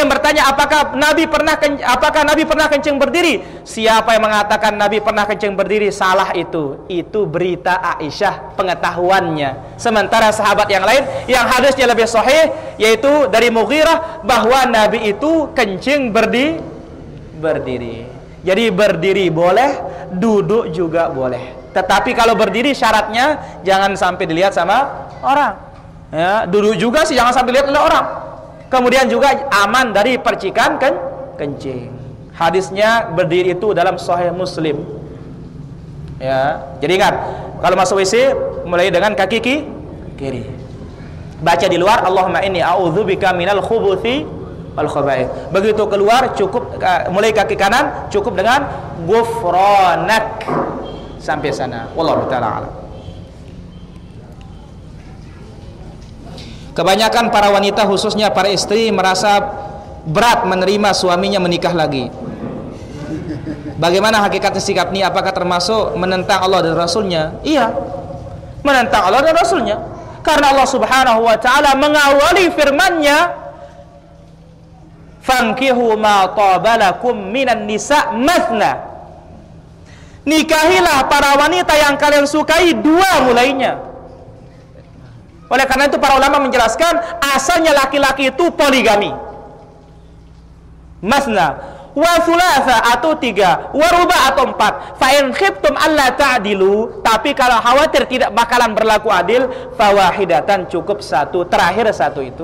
yang bertanya, apakah Nabi pernah kencing berdiri? Siapa yang mengatakan Nabi pernah kencing berdiri, salah itu. Itu berita Aisyah, pengetahuannya. Sementara sahabat yang lain yang hadisnya lebih sahih, yaitu dari Mughirah, bahwa Nabi itu kencing berdiri. Jadi berdiri boleh, duduk juga boleh. Tetapi kalau berdiri syaratnya jangan sampai dilihat sama orang. Ya, duduk juga sih jangan sampai dilihat oleh orang. Kemudian juga aman dari percikan kencing. Hadisnya berdiri itu dalam Sahih Muslim. Ya, jadi ingat, kalau masuk WC mulai dengan kaki kiri. Baca di luar, Allahumma inni a'udzubika minal khubuthi wal khaba'ith. Begitu keluar cukup mulai kaki kanan cukup dengan ghufranak. Sampai sana. Wallahu ta'ala a'lam. Kebanyakan para wanita, khususnya para istri, merasa berat menerima suaminya menikah lagi. Bagaimana hakikatnya sikap ini? Apakah termasuk menentang Allah dan Rasulnya? Iya, menentang Allah dan Rasulnya. Karena Allah Subhanahu wa ta'ala mengawali firman-Nya, fankihu ma tabalakum minan nisa mathna. Nikahilah para wanita yang kalian sukai, dua mulainya. Oleh karena itu para ulama menjelaskan asalnya laki-laki itu poligami. Masna wa thulatha atau 3, wa ruba atau 4. Fa in khiftum alla ta'dilu, tapi kalau khawatir tidak bakalan berlaku adil, fawahidatan, cukup 1. Terakhir 1 itu.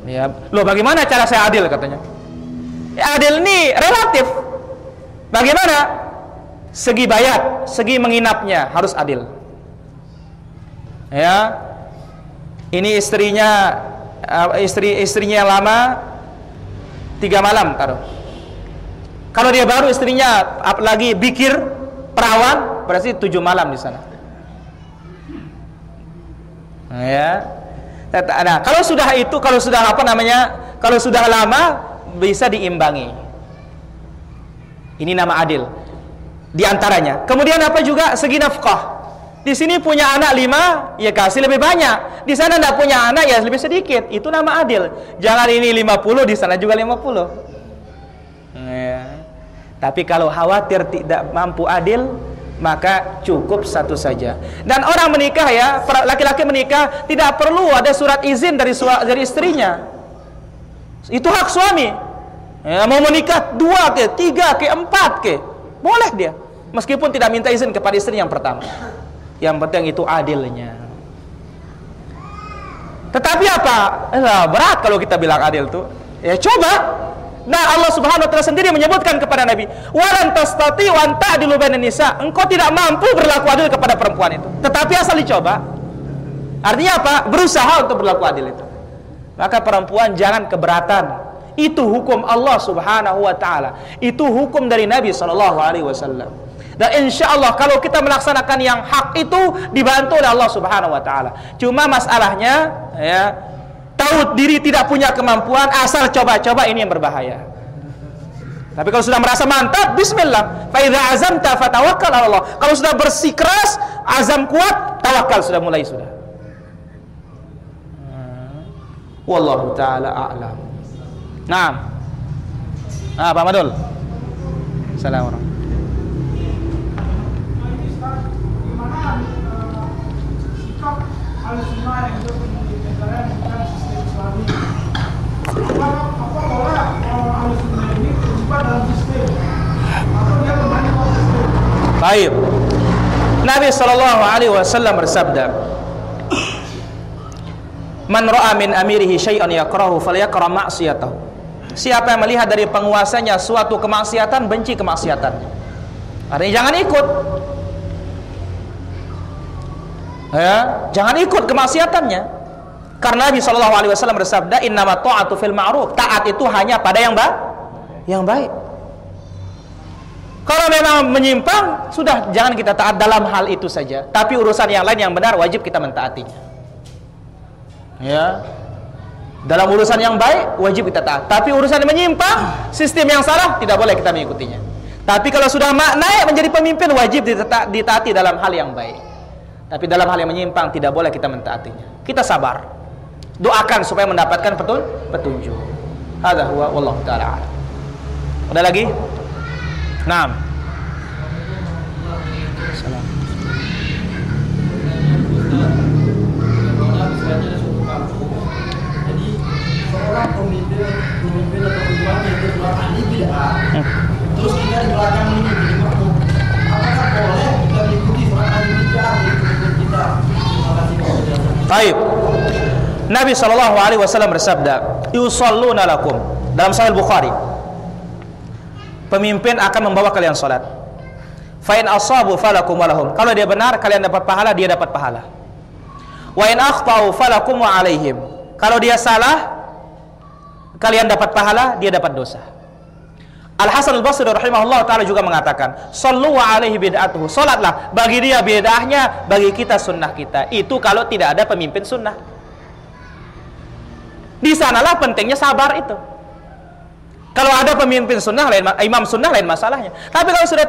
Ya, loh bagaimana cara saya adil katanya? Ya, adil ini relatif. Bagaimana? Segi bayat, segi menginapnya harus adil. Ya, ini istrinya yang lama 3 malam taruh. Kalau dia baru istrinya lagi bikir perawan, berarti 7 malam di sana. Ya. Nah, kalau sudah kalau sudah lama bisa diimbangi. Ini nama adil. Di antaranya. Kemudian apa juga? Segi nafkah. Di sini punya anak 5, ya kasih lebih banyak. Di sana tidak punya anak, ya lebih sedikit. Itu nama adil. Jangan ini 50, di sana juga 50. Ya. Tapi kalau khawatir tidak mampu adil, maka cukup 1 saja. Dan orang menikah ya, laki-laki menikah tidak perlu ada surat izin dari istrinya. Itu hak suami. Ya, mau menikah 2 ke, 3 ke, 4 ke, boleh dia. Meskipun tidak minta izin kepada istri yang pertama. Yang penting itu adilnya. Tetapi apa? Berat kalau kita bilang adil tuh. Ya coba. Nah, Allah Subhanahu wa taala sendiri menyebutkan kepada Nabi, "Walan tastati wa ta'dilu bainan nisa." Engkau tidak mampu berlaku adil kepada perempuan itu. Tetapi asal dicoba. Artinya apa? Berusaha untuk berlaku adil itu. Maka perempuan jangan keberatan. Itu hukum Allah Subhanahu wa taala. Itu hukum dari Nabi sallallahu alaihi wasallam. Dan insya Allah kalau kita melaksanakan yang hak itu dibantu oleh Allah Subhanahu wa taala. Cuma masalahnya ya, tahu diri tidak punya kemampuan, asal coba-coba, ini yang berbahaya. Tapi kalau sudah merasa mantap, bismillah. Fa idza azamta fatawakkal 'ala Allah. Kalau sudah bersikeras, azam kuat, tawakal sudah mulai sudah. Wallahu taala a'lam. Naam. Pak Madul. Assalamualaikum. Al-Sunnah yang itu negara bukan sistem Islami. Apa orang Al-Sunnah ini terjebak dalam sistem atau dia kembali ke sistem? Baik. Nabi sallallahu alaihi wasallam bersabda, "Man ra'a min amirihi syai'an yakrahu falyakra ma'siyatahu." Siapa yang melihat dari penguasanya suatu kemaksiatan, benci kemaksiatan. Artinya jangan ikut. Ya, jangan ikut kemaksiatannya. Karena Nabi sallallahu alaihi wasallam bersabda, "Innamat ta'atu fil ma'ruf." Taat itu hanya pada yang baik. Kalau memang menyimpang, sudah jangan kita taat dalam hal itu saja. Tapi urusan yang lain yang benar wajib kita mentaatinya. Ya. Dalam urusan yang baik wajib kita taat. Tapi urusan yang menyimpang, sistem yang salah, tidak boleh kita mengikutinya. Tapi kalau sudah naik menjadi pemimpin, wajib ditaati dalam hal yang baik. Tapi dalam hal yang menyimpang tidak boleh kita mentaatinya. Kita sabar. Doakan supaya mendapatkan petunjuk. Hadza huwa wallahu taala a'lam. Ada lagi? Naam. Salam. Jadi seorang pemimpin atau imam yang ahli bid'ah, terus kita di belakang ini jadi makmum, apakah boleh kita mengikuti seorang ahli bid'ah di pemimpin kita? Terima kasih Pak. Baik. Nabi SAW bersabda, "Yusalluna lakum." Dalam Sahih Bukhari, pemimpin akan membawa kalian salat. Fa in asabu falakum walahum. Kalau dia benar, kalian dapat pahala, dia dapat pahala. Wa in akhtau falakum wa alaihim. Kalau dia salah, kalian dapat pahala, dia dapat dosa. Al-Hasan Al-Basri rahimahullah ta'ala juga mengatakan, "Sallu wa alaihi bid'atuhu." Salatlah, bagi dia bid'ahnya, bagi kita sunnah kita. Itu kalau tidak ada pemimpin sunnah. Di sanalah pentingnya sabar itu. Kalau ada pemimpin sunnah lain, imam sunnah lain masalahnya. Tapi kalau sudah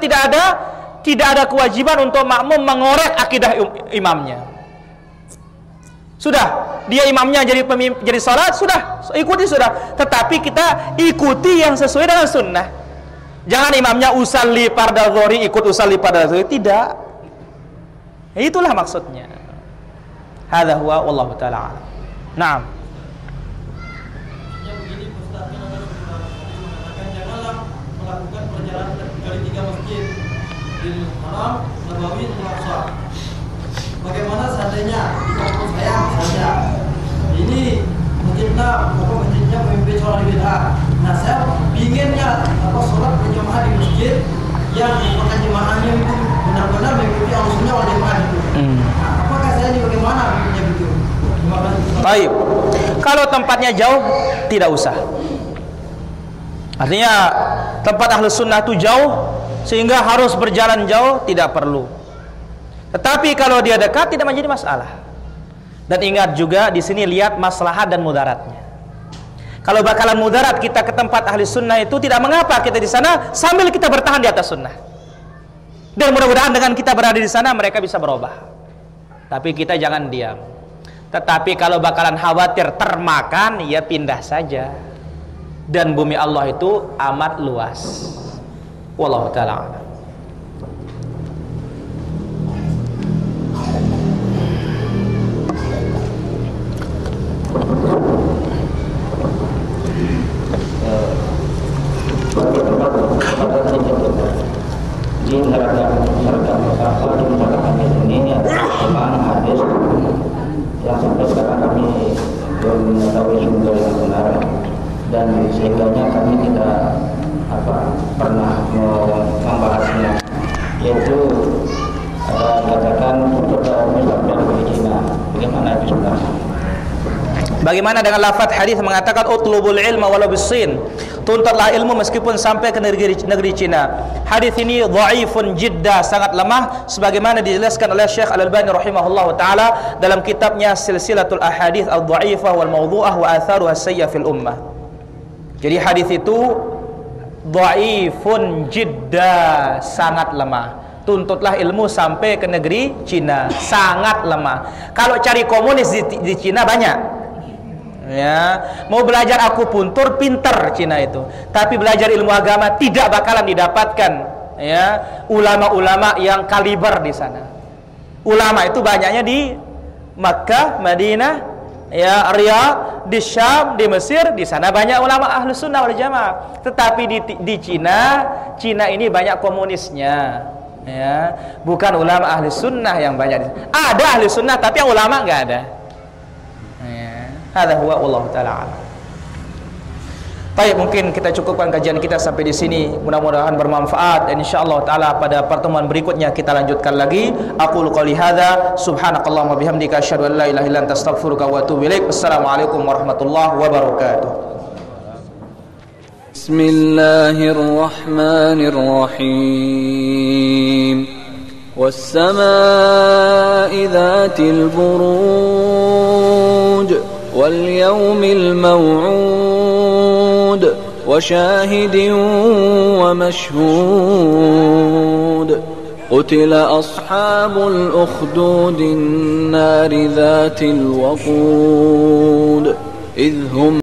tidak ada kewajiban untuk makmum mengorek akidah imamnya. Sudah, dia imamnya jadi pemimpin, jadi salat, sudah, ikuti sudah. Tetapi kita ikuti yang sesuai dengan sunnah. Jangan imamnya usalli fardhu dhuhri ikut usalli fardhu dhuhri, tidak. Itulah maksudnya. Hadza huwa wallahu taala. Naam. Melakukan perjalanan dari 3 masjid di Haram, Nabawi, dan Al-Aqsa. Bagaimana seandainya di kampung saya misalnya ini masjidnya pemimpin sholat bid'ah. Nah, saya inginnya sholat berjamaah di masjid yang merupakan jemaahnya itu benar-benar mengikuti Ahlussunnah wal Jamaah itu. Nah, apakah saya ini bagaimana mengikutinya begitu? Terima kasih. Baik. Kalau tempatnya jauh, tidak usah. Artinya tempat Ahlus Sunnah itu jauh sehingga harus berjalan jauh, tidak perlu. Tetapi kalau dia dekat tidak menjadi masalah. Dan ingat juga di sini lihat maslahat dan mudaratnya. Kalau bakalan mudarat kita ke tempat Ahli Sunnah itu tidak mengapa kita di sana sambil kita bertahan di atas sunnah. Dan mudah-mudahan dengan kita berada di sana mereka bisa berubah. Tapi kita jangan diam. Tetapi kalau bakalan khawatir termakan, ya pindah saja. Dan bumi Allah itu amat luas. Wallahu ta'ala a'lam. Di neraka ini memang hadis yang sampai sekarang kami belum mengetahui sumber yang benar, dan sehingganya kami tidak pernah membahasnya, yaitu ada dikatakan untuk dari Cina. Bagaimana itu sebenarnya? Bagaimana dengan lafaz hadis mengatakan utlubul ilma walau bisin, tuntutlah ilmu meskipun sampai ke negeri Cina. Hadis ini dhaifun jidda, sangat lemah sebagaimana dijelaskan oleh Syekh Al-Albani rahimahullahu taala dalam kitabnya Silsilatul Ahadits Ad-Dhaifah wal Mawdhu'ah wa Atharuha As-Sayyi'ah fil Ummah. Jadi hadis itu dhaifun jidda, sangat lemah. Tuntutlah ilmu sampai ke negeri Cina, sangat lemah. Kalau cari komunis di Cina banyak. Ya, mau belajar akupuntur pinter Cina itu, tapi belajar ilmu agama tidak bakalan didapatkan ya ulama-ulama yang kaliber di sana. Ulama itu banyaknya di Makkah, Madinah, ya Riyadh, di Syam, di Mesir, di sana banyak ulama Ahlus Sunnah wal Jamaah. Tetapi di Cina ini banyak komunisnya. Ya, bukan ulama Ahlus Sunnah yang banyak. Ada Ahlus Sunnah tapi yang ulama nggak ada. Hadza huwa wallahu taala a'lam. Baik, mungkin kita cukupkan kajian kita sampai di sini. Mudah-mudahan bermanfaat dan insyaallah taala pada pertemuan berikutnya kita lanjutkan lagi. Aqulu qouli hadza subhanakallahumma bihamdika asyhadu an la ilaha illa anta astaghfiruka wa atubu ilaik. Assalamualaikum warahmatullahi wabarakatuh. Bismillahirrahmanirrahim. Was-samaa'i dzatil buruj واليوم الموعود وشاهد ومشهود قتل أصحاب الأخدود النار ذات الوقود إذ هم